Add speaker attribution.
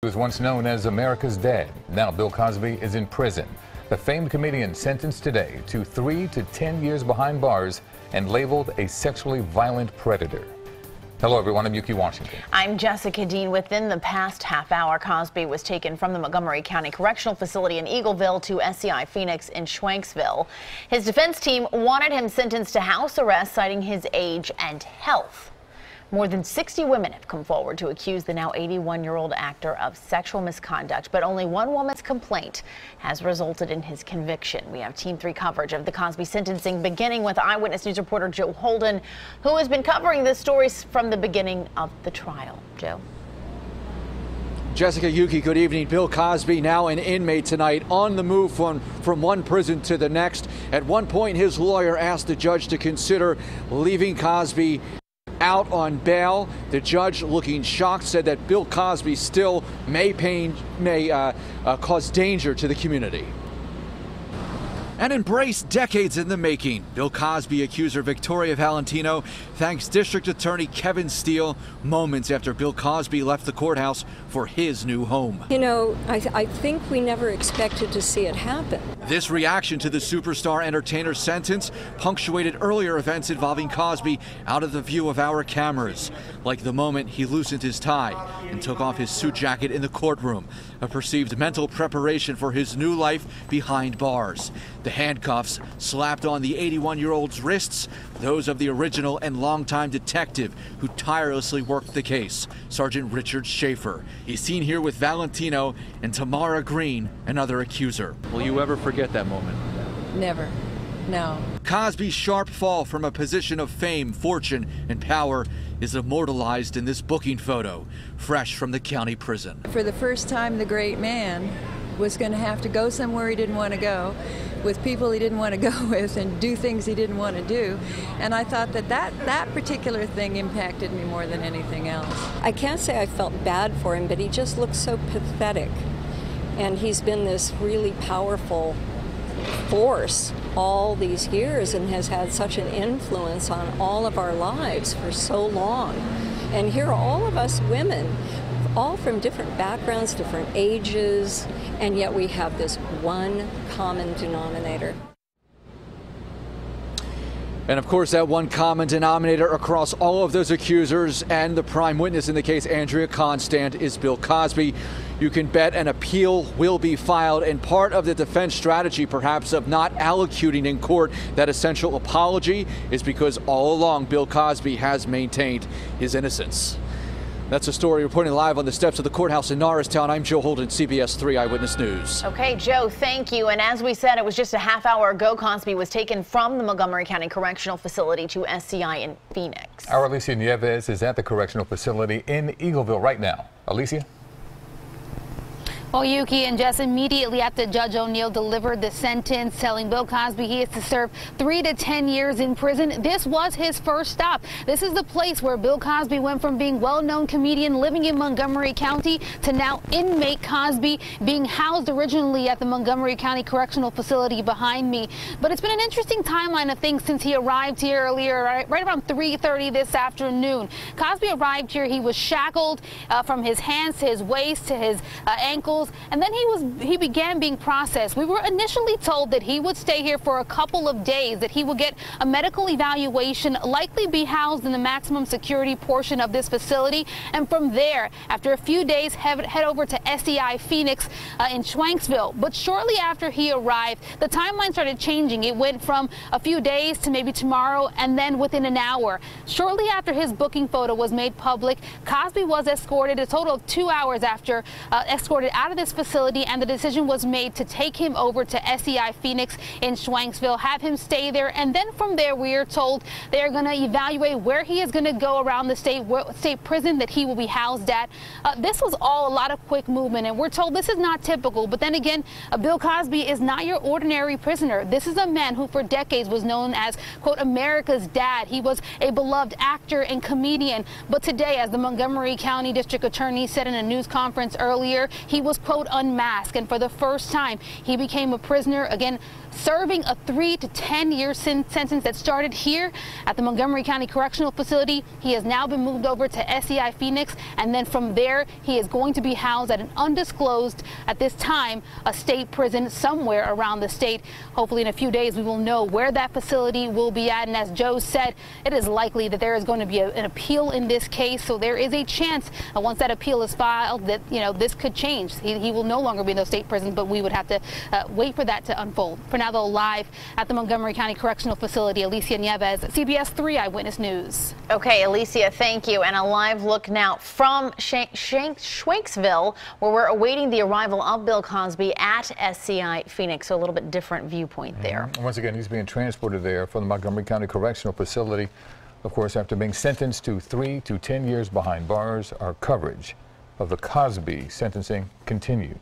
Speaker 1: He was once known as America's dad. Now Bill Cosby is in prison. The famed comedian sentenced today to 3 to 10 years behind bars and labeled a sexually violent predator. Hello everyone, I'm Yuki Washington.
Speaker 2: I'm Jessica Dean. Within the past half hour, Cosby was taken from the Montgomery County Correctional Facility in Eagleville to SCI Phoenix in Schwanksville. His defense team wanted him sentenced to house arrest, citing his age and health. More than 60 women have come forward to accuse the now 81-year-old actor of sexual misconduct, but only one woman's complaint has resulted in his conviction. We have Team 3 coverage of the Cosby sentencing, beginning with Eyewitness News reporter Joe Holden, who has been covering this story from the beginning of the trial. Joe.
Speaker 3: Jessica, Yuki, good evening. Bill Cosby, now an inmate tonight, on the move from one prison to the next. At one point, his lawyer asked the judge to consider leaving Cosby out on bail. The judge, looking shocked, said that Bill Cosby still may cause danger to the community. An embrace decades in the making. Bill Cosby accuser Victoria Valentino thanks District Attorney Kevin Steele moments after Bill Cosby left the courthouse for his new home.
Speaker 4: You know, I think we never expected to see it happen.
Speaker 3: This reaction to the superstar entertainer's sentence punctuated earlier events involving Cosby out of the view of our cameras, like the moment he loosened his tie and took off his suit jacket in the courtroom, a perceived mental preparation for his new life behind bars. The handcuffs slapped on the 81-year-old's wrists, those of the original and longtime detective who tirelessly worked the case, Sergeant Richard Schaefer. He's seen here with Valentino and Tamara Green, another accuser. Will you ever forget that moment?
Speaker 4: Never. No.
Speaker 3: Cosby's sharp fall from a position of fame, fortune, and power is immortalized in this booking photo, fresh from the county prison.
Speaker 5: For the first time, the great man was going to have to go somewhere he didn't want to go, with people he didn't want to go with, and do things he didn't want to do. And I thought that particular thing impacted me more than anything else.
Speaker 4: I can't say I felt bad for him, but he just looked so pathetic. And he's been this really powerful force all these years and has had such an influence on all of our lives for so long. And here are all of us women, all from different backgrounds, different ages, and yet we have this one common denominator.
Speaker 3: And of course, that one common denominator across all of those accusers and the prime witness in the case, Andrea Constant, is Bill Cosby. You can bet an appeal will be filed, and part of the defense strategy, perhaps, of not allocuting in court that essential apology is because all along Bill Cosby has maintained his innocence. That's a story reporting live on the steps of the courthouse in Norristown. I'm Joe Holden, CBS 3 Eyewitness News.
Speaker 2: Okay, Joe, thank you. And as we said, it was just a half hour ago, Cosby was taken from the Montgomery County Correctional Facility to SCI in Phoenix.
Speaker 1: Our Alicia Nieves is at the correctional facility in Eagleville right now. Alicia?
Speaker 6: Well, Yuki and Jess, immediately after Judge O'Neill delivered the sentence telling Bill Cosby he is to serve 3 to 10 years in prison, this was his first stop. This is the place where Bill Cosby went from being well-known comedian living in Montgomery County to now inmate Cosby, being housed originally at the Montgomery County Correctional Facility behind me. But it's been an interesting timeline of things since he arrived here earlier, right around 3:30 this afternoon. Cosby arrived here. He was shackled from his hands to his waist to his ankles. And then he began being processed. We were initially told that he would stay here for a couple of days, that he would get a medical evaluation, likely be housed in the maximum security portion of this facility, and from there, after a few days, head over to SCI Phoenix in Schwanksville. But shortly after he arrived, the timeline started changing. It went from a few days to maybe tomorrow, and then within an hour. Shortly after his booking photo was made public, Cosby was escorted a total of 2 hours after, escorted out of this facility, and the decision was made to take him over to SCI Phoenix in Schwanksville, have him stay there, and then from there we are told they are going to evaluate where he is going to go around the state prison that he will be housed at. This was all a lot of quick movement, and we're told this is not typical, but then again, Bill Cosby is not your ordinary prisoner. This is a man who for decades was known as, quote, America's dad. He was a beloved actor and comedian, but today, as the Montgomery County District Attorney said in a news conference earlier, he was was, quote, unmasked, and for the first time he became a prisoner, again serving a 3 to 10 year sentence that started here at the Montgomery County Correctional Facility. He has now been moved over to SCI Phoenix, and then from there he is going to be housed at an undisclosed, at this time, a state prison somewhere around the state. Hopefully in a few days we will know where that facility will be at, and as Joe said, it is likely that there is going to be an appeal in this case, so there is a chance once that appeal is filed that, you know, this could change. He will no longer be in those state prisons, but we would have to wait for that to unfold. For now, though, live at the Montgomery County Correctional Facility, Alicia Nieves, CBS 3 Eyewitness News.
Speaker 2: Okay, Alicia, thank you. And a live look now from Schwenksville, where we're awaiting the arrival of Bill Cosby at SCI Phoenix. So a little bit different viewpoint there.
Speaker 1: Once again, he's being transported there from the Montgomery County Correctional Facility, of course, after being sentenced to 3 to 10 years behind bars. Our coverage of the Cosby sentencing continues.